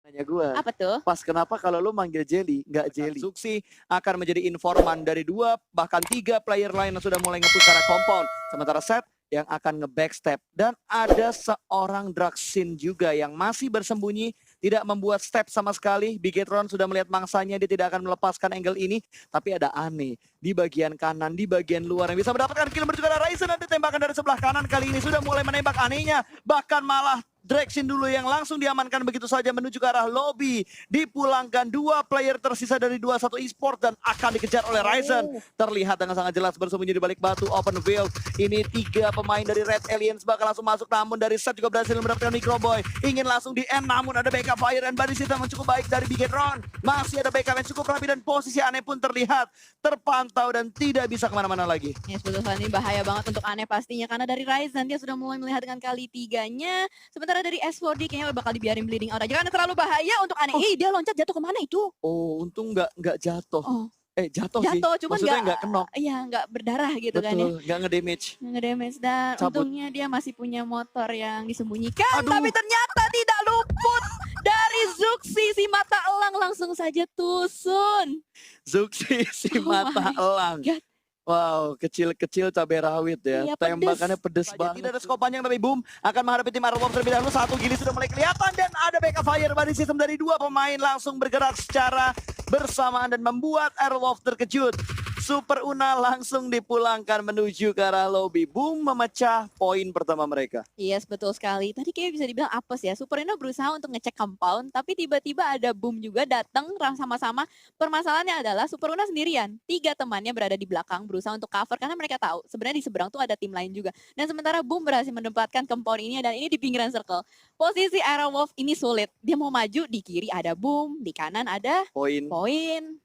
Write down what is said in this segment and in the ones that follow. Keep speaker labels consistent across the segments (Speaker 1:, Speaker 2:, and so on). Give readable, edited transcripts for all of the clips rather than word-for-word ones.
Speaker 1: Nanya gue,
Speaker 2: Apa tuh?
Speaker 1: pas kenapa kalau lu manggil Jelly, nggak Jelly? Suksi akan menjadi informan dari 2 bahkan 3 player lain yang sudah mulai nge-push ke arah compound. Sementara Set yang akan nge-backstep. Dan ada seorang Draxin juga yang masih bersembunyi, tidak membuat step sama sekali. Bigetron sudah melihat mangsanya, dia tidak akan melepaskan angle ini. Tapi ada Aneh di bagian kanan, di bagian luar yang bisa mendapatkan kill menuju ke arah Ryzen. Nanti tembakan dari sebelah kanan kali ini sudah mulai menembak Anehnya. Bahkan malah Draxin dulu yang langsung diamankan begitu saja menuju ke arah lobby. Dipulangkan 2 player tersisa dari 21 Esport dan akan dikejar oleh Ryzen. Terlihat dengan sangat jelas bersembunyi di balik batu open field. Ini 3 pemain dari Red Aliens bakal langsung masuk, namun dari Set juga berhasil mendapatkan Microboy. Ingin langsung di end, namun ada backup fire dan body system yang cukup baik dari Bigetron. Masih ada backup yang cukup rapi dan posisi Aneh pun terlihat terpantau dan tidak bisa kemana-mana lagi.
Speaker 2: Ya sebetulnya ini bahaya banget untuk Aneh pastinya, karena dari Ryzen dia sudah mulai melihat dengan kali 3-nya. Sementara dari S4D kayaknya bakal dibiarin bleeding out aja karena terlalu bahaya untuk Aneh. Dia loncat jatuh kemana itu?
Speaker 1: Oh, untung nggak jatuh.
Speaker 2: Oh.
Speaker 1: Jatuh sih.
Speaker 2: Cuman
Speaker 1: Maksudnya nggak kenok.
Speaker 2: Iya, nggak berdarah gitu.
Speaker 1: Betul,
Speaker 2: kan ya.
Speaker 1: nggak ngedamage.
Speaker 2: Nge-damage dan
Speaker 1: Cabut.
Speaker 2: untungnya dia masih punya motor yang disembunyikan.
Speaker 1: Aduh.
Speaker 2: Tapi ternyata tidak luput dari Zuxi, si mata elang langsung saja tusun.
Speaker 1: Zuxi si
Speaker 2: Oh
Speaker 1: mata
Speaker 2: my
Speaker 1: elang.
Speaker 2: God.
Speaker 1: Wow, kecil-kecil cabai rawit ya.
Speaker 2: Iya,
Speaker 1: Tembakannya pedes banget. Tidak ada skop panjang tapi Boom akan menghadapi tim Arrow terlebih dahulu. Satu gili sudah mulai kelihatan dan ada backup fire body system dari 2 pemain langsung bergerak secara bersamaan dan membuat Airwolf terkejut. Super Una langsung dipulangkan menuju ke arah lobby. Boom memecah poin pertama mereka.
Speaker 2: Yes, betul sekali. Tadi kayak bisa dibilang apes ya. Superino berusaha untuk ngecek compound, tapi tiba-tiba ada Boom juga datang sama-sama. Permasalahannya adalah Superuna sendirian. 3 temannya berada di belakang berusaha untuk cover karena mereka tahu sebenarnya di seberang tuh ada tim lain juga. Dan sementara Boom berhasil menempatkan compound ini dan ini di pinggiran circle. Posisi Airwolf ini sulit. Dia mau maju, di kiri ada Boom, di kanan ada
Speaker 1: Poin.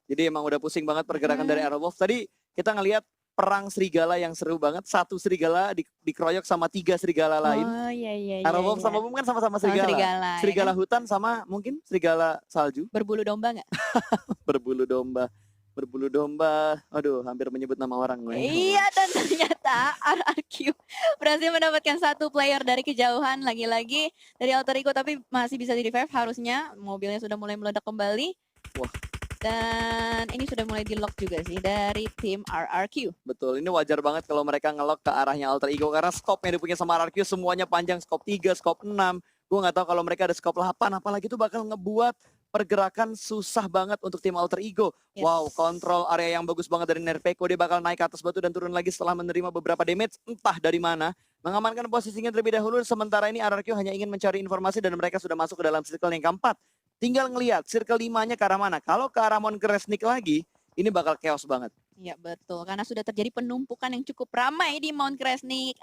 Speaker 1: Jadi emang udah pusing banget pergerakan dari Airwolf. Tadi kita ngelihat perang serigala yang seru banget. 1 serigala dikeroyok sama 3 serigala lain.
Speaker 2: Oh iya.
Speaker 1: Airwolf sama Boom kan sama-sama serigala. Serigala
Speaker 2: ya kan?
Speaker 1: hutan sama mungkin serigala salju.
Speaker 2: Berbulu domba nggak?
Speaker 1: Berbulu domba. Aduh, hampir menyebut nama orang gue.
Speaker 2: Iya, dan ternyata RRQ berhasil mendapatkan 1 player dari kejauhan lagi-lagi dari Alter Ego, tapi masih bisa di revive harusnya. Mobilnya sudah mulai meledak kembali.
Speaker 1: Wah.
Speaker 2: Dan ini sudah mulai di lock juga sih dari tim RRQ.
Speaker 1: Betul, ini wajar banget kalau mereka nge-lock ke arahnya Alter Ego karena scope yang dipunya sama RRQ semuanya panjang, scope 3, scope 6. Gue nggak tahu kalau mereka ada scope 8, apalagi itu bakal ngebuat pergerakan susah banget untuk tim Alter Ego.
Speaker 2: Yes.
Speaker 1: Wow, kontrol area yang bagus banget dari Nerpeko. Dia bakal naik ke atas batu dan turun lagi setelah menerima beberapa damage entah dari mana. Mengamankan posisinya terlebih dahulu, sementara ini RRQ hanya ingin mencari informasi dan mereka sudah masuk ke dalam circle yang keempat. Tinggal ngelihat circle 5-nya ke arah mana. Kalau ke arah Monkresnik lagi, ini bakal chaos banget.
Speaker 2: Iya betul, karena sudah terjadi penumpukan yang cukup ramai di Mount Kresnik.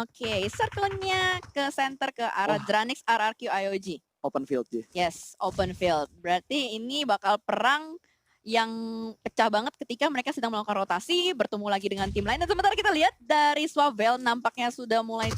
Speaker 2: Oke, circle-nya ke center ke arah Dranix RRQ IOG.
Speaker 1: Open field ya.
Speaker 2: Yes, open field. Berarti ini bakal perang yang pecah banget ketika mereka sedang melakukan rotasi, bertemu lagi dengan tim lain. Dan sementara kita lihat dari Swavel nampaknya sudah mulai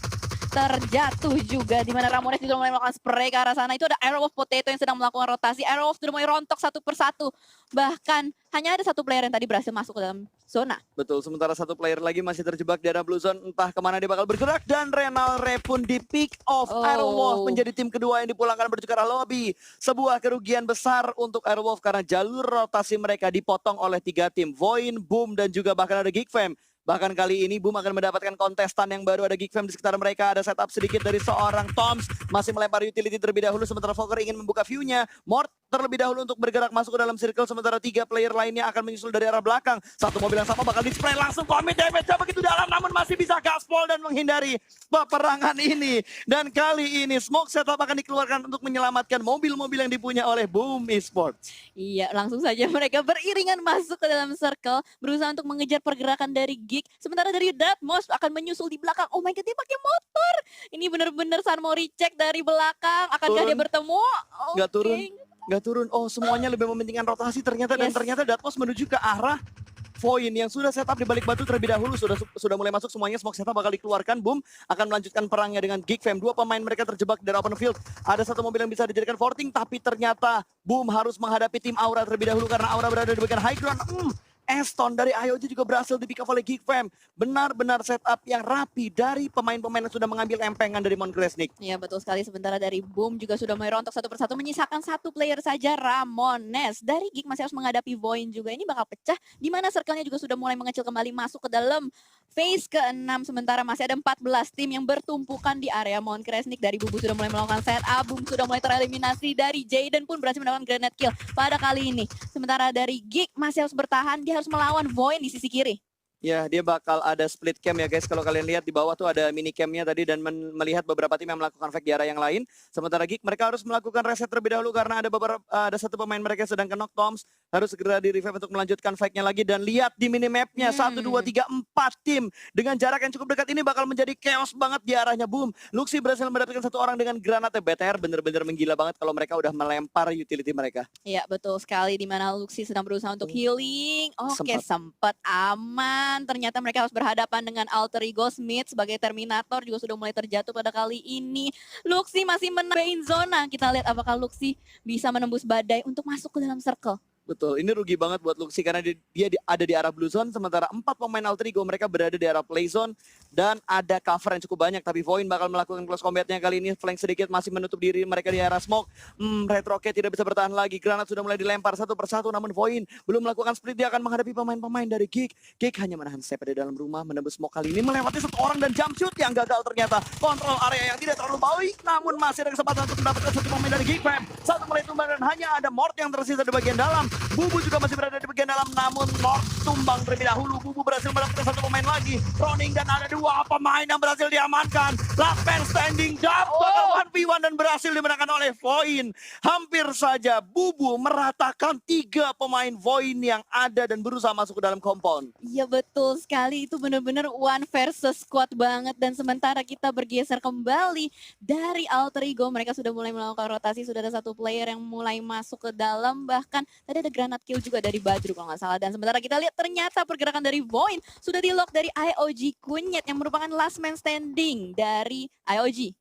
Speaker 2: terjatuh juga, di mana Ramones juga mulai melakukan spray ke arah sana. Itu ada Airwolf Potato yang sedang melakukan rotasi. Airwolf sudah mulai rontok 1 persatu. Bahkan hanya ada 1 player yang tadi berhasil masuk ke dalam zona.
Speaker 1: Betul, sementara 1 player lagi masih terjebak di arah blue zone. Entah kemana dia bakal bergerak. Dan Renal Re pun di pick off. Airwolf menjadi tim kedua yang dipulangkan menuju ke arah lobby. Sebuah kerugian besar untuk Airwolf karena jalur rotasi mereka dipotong oleh 3 tim. Voin, Boom, dan juga bahkan ada Geekfam. Bahkan kali ini Boom akan mendapatkan kontestan yang baru, ada Geekfam di sekitar mereka. Ada setup sedikit dari seorang Toms. Masih melempar utility terlebih dahulu, sementara Fokker ingin membuka view-nya. Mort terlebih dahulu untuk bergerak masuk ke dalam circle, sementara 3 player lainnya akan menyusul dari arah belakang. 1 mobil yang sama bakal di-spray langsung, commit damage begitu dalam, namun masih bisa gaspol dan menghindari peperangan ini. Dan kali ini smoke setup akan dikeluarkan untuk menyelamatkan mobil-mobil yang dipunya oleh Boom Esports.
Speaker 2: Iya, langsung saja mereka beriringan masuk ke dalam circle, berusaha untuk mengejar pergerakan dari Geek. Sementara dari Datmos akan menyusul di belakang. Oh my god, dia pakai motor. Ini benar-benar Sunmori cek dari belakang. Akankah dia bertemu?
Speaker 1: Nggak turun. Oh, semuanya lebih mementingkan rotasi ternyata. Dan ternyata Datmos menuju ke arah Voin yang sudah setup di balik batu terlebih dahulu. Sudah mulai masuk semuanya. Smoke setup bakal dikeluarkan. Boom akan melanjutkan perangnya dengan Geekfam. 2 pemain mereka terjebak dari open field. Ada 1 mobil yang bisa dijadikan forting, tapi ternyata Boom harus menghadapi tim Aura terlebih dahulu karena Aura berada di bagian high ground. Aston dari IOG juga berhasil di pick up oleh Geek Fam. Benar-benar setup yang rapi dari pemain-pemain yang sudah mengambil empengan dari Monkresnik.
Speaker 2: Ya betul sekali, sementara dari Boom juga sudah mulai rontok satu persatu, menyisakan satu player saja, Ramones. Dari Geek masih harus menghadapi Void juga, ini bakal pecah, di mana circle-nya juga sudah mulai mengecil kembali masuk ke dalam phase ke-6, sementara masih ada 14 tim yang bertumpukan di area Monkresnik. Dari Bubu sudah mulai melakukan setup, Boom sudah mulai tereliminasi, dari Jaden pun berhasil mendapatkan granate kill pada kali ini. Sementara dari Geek masih harus bertahan, dia harus melawan Void di sisi kiri.
Speaker 1: Ya, dia bakal ada split cam ya guys. Kalau kalian lihat di bawah tuh ada mini camnya tadi dan melihat beberapa tim yang melakukan fake di arah yang lain. Sementara Geek mereka harus melakukan reset terlebih dahulu karena ada satu pemain mereka yang sedang knock. Toms harus segera di revive untuk melanjutkan fake-nya lagi, dan lihat di minimapnya 1, 2, 3, 4 tim dengan jarak yang cukup dekat ini bakal menjadi chaos banget di arahnya. Boom, Luxi berhasil mendapatkan satu orang dengan granatnya. BTR bener-bener menggila banget kalau mereka udah melempar utility mereka.
Speaker 2: Iya betul sekali, di mana Luxi sedang berusaha untuk healing. Oke, sempat aman. Ternyata mereka harus berhadapan dengan alter ego Smith sebagai Terminator juga sudah mulai terjatuh pada kali ini. Luxi masih menang zona. Kita lihat apakah Luxi bisa menembus badai untuk masuk ke dalam circle.
Speaker 1: Betul, ini rugi banget buat Luxi karena dia ada di arah blue zone, sementara 4 pemain alter ego mereka berada di arah play zone dan ada cover yang cukup banyak. Tapi Void bakal melakukan close combatnya kali ini, flank sedikit masih menutup diri mereka di arah smoke. Red Rocket tidak bisa bertahan lagi, granat sudah mulai dilempar satu persatu, namun Void belum melakukan split. Dia akan menghadapi pemain-pemain dari Geek. Geek hanya menahan step di dalam rumah, menembus smoke kali ini, melewati satu orang dan jump shoot yang gagal ternyata. Kontrol area yang tidak terlalu baik, namun masih ada kesempatan untuk mendapatkan satu pemain dari Geek Fam. Satu mulai tumbang dan hanya ada Mort yang tersisa di bagian dalam. Bubu juga masih berada di bagian dalam, namun Mort tumbang terlebih dahulu. Bubu berhasil mendapatkan satu pemain lagi, Roning, dan ada 2 pemain yang berhasil diamankan. Last man standing jump bakal 1v1 dan berhasil dimenangkan oleh Void. Hampir saja Bubu meratakan 3 pemain Void yang ada dan berusaha masuk ke dalam compound.
Speaker 2: Iya betul sekali, itu benar-benar one versus squad banget. Dan sementara kita bergeser kembali dari alter ego, mereka sudah mulai melakukan rotasi, sudah ada satu player yang mulai masuk ke dalam, bahkan tadi ada granat kill juga dari Badru kalau nggak salah. Dan sementara kita lihat ternyata pergerakan dari Void sudah di lock dari IOG Kunyit yang merupakan last man standing dari IOG.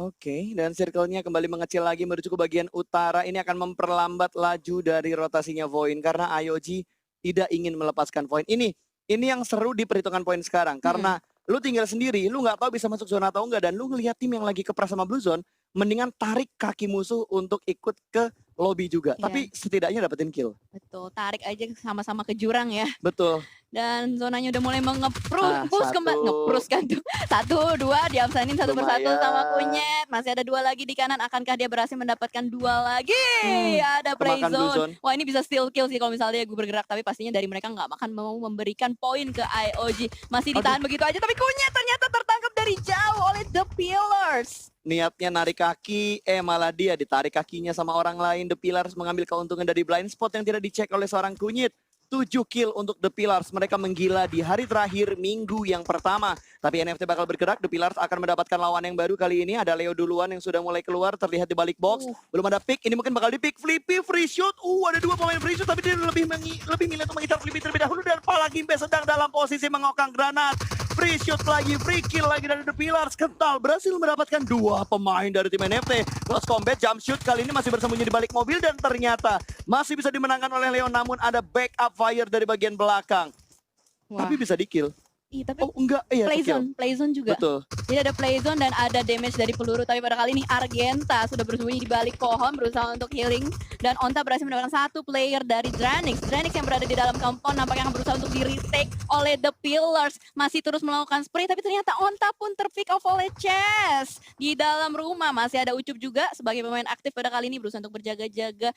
Speaker 1: Oke, dan circle-nya kembali mengecil lagi menuju ke bagian utara. Ini akan memperlambat laju dari rotasinya Void karena IOG tidak ingin melepaskan Void. Ini yang seru di perhitungan poin sekarang karena lu tinggal sendiri, lu nggak tahu bisa masuk zona atau enggak, dan lu ngelihat tim yang lagi kepras sama blue zone, mendingan tarik kaki musuh untuk ikut ke lobby juga.
Speaker 2: Iya.
Speaker 1: Tapi setidaknya dapetin kill.
Speaker 2: Betul, tarik aja sama-sama ke jurang ya.
Speaker 1: Betul.
Speaker 2: Dan zonanya udah mulai mengeprus
Speaker 1: Satu.
Speaker 2: kembali, ngeprus kan tuh. 1, 2 diabsenin satu persatu
Speaker 1: Lumayan.
Speaker 2: sama Kunyit. Masih ada 2 lagi di kanan, akankah dia berhasil mendapatkan 2 lagi? Ada play
Speaker 1: Kemakan blue
Speaker 2: zone.
Speaker 1: zone.
Speaker 2: Wah, ini bisa steal kill sih kalau misalnya gue bergerak, tapi pastinya dari mereka nggak akan mau memberikan poin ke IOG. Masih ditahan begitu aja, tapi Kunyit ternyata tertangkap dari jauh oleh The Pillars.
Speaker 1: Niatnya narik kaki, malah dia ditarik kakinya sama orang lain. The Pillars mengambil keuntungan dari blind spot yang tidak dicek oleh seorang Kunyit. 7 kill untuk The Pillars. Mereka menggila di hari terakhir minggu yang pertama. Tapi NFT bakal bergerak. The Pillars akan mendapatkan lawan yang baru kali ini. Ada Leo duluan yang sudah mulai keluar. Terlihat di balik box. Belum ada pick. Ini mungkin bakal di pick. Flippy free shoot. Ada 2 pemain free shoot. Tapi dia lebih milih untuk mengincar Flippy terlebih dahulu. Dan Pala Gimpe sedang dalam posisi mengokang granat. Free shoot lagi, free kill lagi dari The Pillars. Kental, berhasil mendapatkan 2 pemain dari tim NFT. Close combat, jump shoot kali ini masih bersembunyi di balik mobil. Dan ternyata masih bisa dimenangkan oleh Leo. Namun ada backup fire dari bagian belakang.
Speaker 2: Wah.
Speaker 1: Tapi bisa di kill.
Speaker 2: Tapi
Speaker 1: enggak, iya
Speaker 2: play zone juga.
Speaker 1: Betul.
Speaker 2: Jadi ada play zone dan ada damage dari peluru. Tapi pada kali ini Argenta sudah bersembunyi di balik pohon, berusaha untuk healing. Dan Onta berhasil mendapatkan 1 player dari Dranix. Dranix yang berada di dalam compound nampaknya akan berusaha untuk di retake oleh The Pillars. Masih terus melakukan spray, tapi ternyata Onta pun terpick off oleh Chess. Di dalam rumah masih ada Ucup juga sebagai pemain aktif pada kali ini, berusaha untuk berjaga-jaga.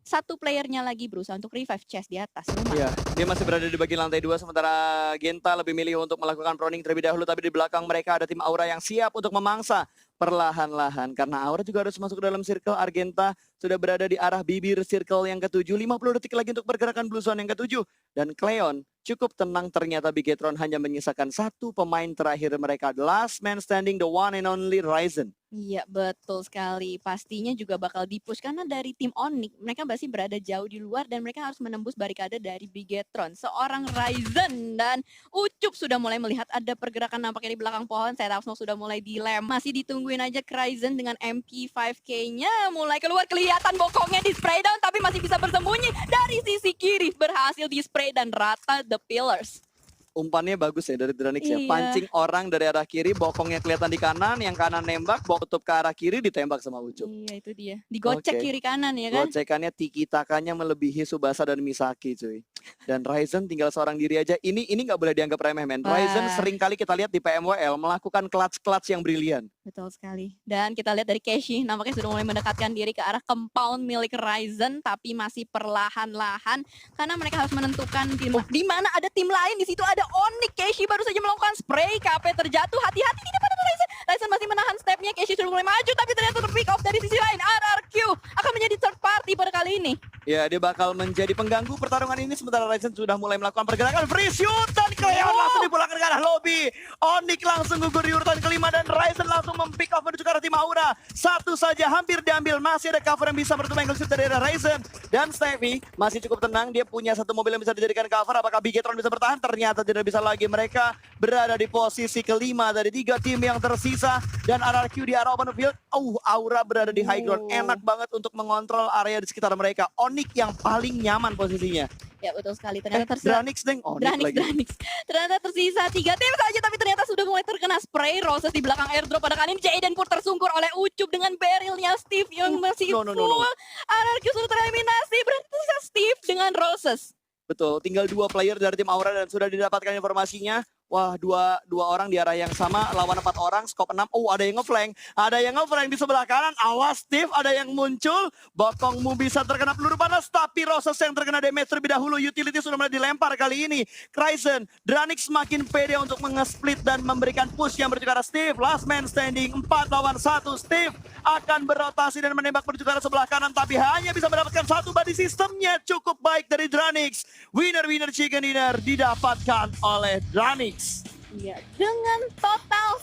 Speaker 2: 1 playernya lagi berusaha untuk revive Chess di atas rumah.
Speaker 1: Iya, dia masih berada di bagian lantai 2, sementara Genta lebih milih untuk melakukan proning terlebih dahulu. Tapi di belakang mereka ada tim Aura yang siap untuk memangsa perlahan-lahan. Karena Aura juga harus masuk ke dalam circle. Argenta sudah berada di arah bibir circle yang ke-7. 50 detik lagi untuk pergerakan Blue Zone yang ke-7. Dan Cleon cukup tenang, ternyata Bigetron hanya menyisakan 1 pemain terakhir mereka. The last man standing, the one and only Ryzen.
Speaker 2: Iya betul sekali, pastinya juga bakal dipush karena dari tim Onyx mereka masih berada jauh di luar dan mereka harus menembus barikade dari Bigetron. Seorang Ryzen dan Ucup sudah mulai melihat ada pergerakan nampaknya di belakang pohon. Setup Smoke sudah mulai dilem, masih ditunggu tungguin aja Kryzen dengan MP5K-nya mulai keluar, kelihatan bokongnya di spray down tapi masih bisa bersembunyi dari sisi kiri, berhasil di spray dan rata the pillars.
Speaker 1: Umpannya bagus ya dari Dranix ya.
Speaker 2: Iya.
Speaker 1: Pancing orang dari arah kiri, bokongnya kelihatan di kanan, yang kanan nembak, bok tutup ke arah kiri, ditembak sama Ucup.
Speaker 2: Iya itu dia, digocek
Speaker 1: Oke.
Speaker 2: kiri kanan ya kan.
Speaker 1: Gocekannya tiki-takanya melebihi Subasa dan Misaki cuy. Dan Ryzen tinggal seorang diri aja. Ini nggak boleh dianggap remeh men.
Speaker 2: Wah.
Speaker 1: Ryzen sering kali kita lihat di PMWL melakukan clutch-clutch yang brilian.
Speaker 2: Betul sekali. Dan kita lihat dari Keshi nampaknya sudah mulai mendekatkan diri ke arah compound milik Ryzen, tapi masih perlahan-lahan karena mereka harus menentukan di mana ada tim lain. Di situ ada Onyx. Keshi baru saja melakukan spray, KP terjatuh. Hati-hati di depan ada Ryzen. Ryzen masih menahan stepnya. Keshi sudah mulai maju, tapi ternyata terpick off dari sisi lain. RRQ akan menjadi third party pada kali ini.
Speaker 1: Ya, dia bakal menjadi pengganggu pertarungan ini sementara Ryzen sudah mulai melakukan pergerakan free shoot dan Cleon langsung dipulangkan ke arah lobby. Onyx langsung gugur di urutan kelima dan Ryzen langsung mempick off menuju ke arah tim Aura. Satu saja hampir diambil, masih ada cover yang bisa bertemu eksklusif dari arah Ryzen. Dan Stevie masih cukup tenang, dia punya satu mobil yang bisa dijadikan cover. Apakah Bigetron bisa bertahan? Ternyata tidak bisa lagi. Mereka berada di posisi kelima dari 3 tim yang tersisa dan RRQ di arah open field. Aura berada di high ground, enak banget untuk mengontrol area di sekitar mereka. Onyx yang paling nyaman posisinya.
Speaker 2: Ya betul sekali, ternyata tersisa
Speaker 1: Dranix deng, Onyx lagi.
Speaker 2: Dranix. Ternyata tersisa 3 tim saja, tapi ternyata sudah mulai terkena spray. Roses di belakang airdrop pada kali ini. Jaden pun tersungkur oleh Ucup dengan barrelnya Steve yang masih
Speaker 1: No.
Speaker 2: full. RRQ sudah tereliminasi, berarti tersisa Steve dengan Roses.
Speaker 1: Betul, tinggal 2 player dari tim Aura dan sudah didapatkan informasinya. Wah, dua orang di arah yang sama, lawan 4 orang, skop 6. Ada yang ngeflank. Ada yang ngeflank di sebelah kanan. Awas Steve, ada yang muncul. Bokongmu bisa terkena peluru panas, tapi Roses yang terkena damage terlebih dahulu. Utility sudah mulai dilempar kali ini. Kryzen, Dranix semakin pede untuk mengesplit dan memberikan push yang menuju ke arah Steve. Last man standing, 4 lawan 1. Steve akan berotasi dan menembak menuju ke arah sebelah kanan, tapi hanya bisa mendapatkan 1 body sistemnya. Cukup baik dari Dranix. Winner chicken dinner didapatkan oleh Dranix.
Speaker 2: Iya, dengan total